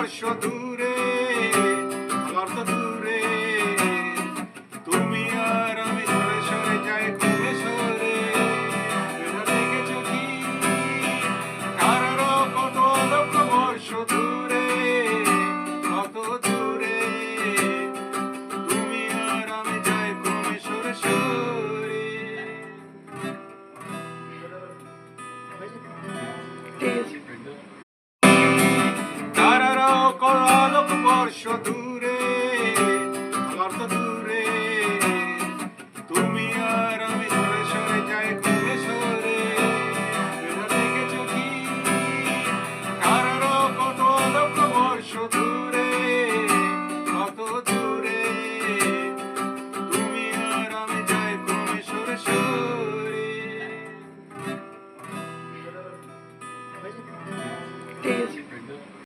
বর্ষ দূরে, আমার তো দূরে, তুমি আর আমি সরে সরে যাই কমে সরে। দেখেছো কি কারো কত লক্ষ বর্ষ দূরে, কত দূরে, তুমি আর আমি যাই কমে সরে সরে। ঠিক আছে।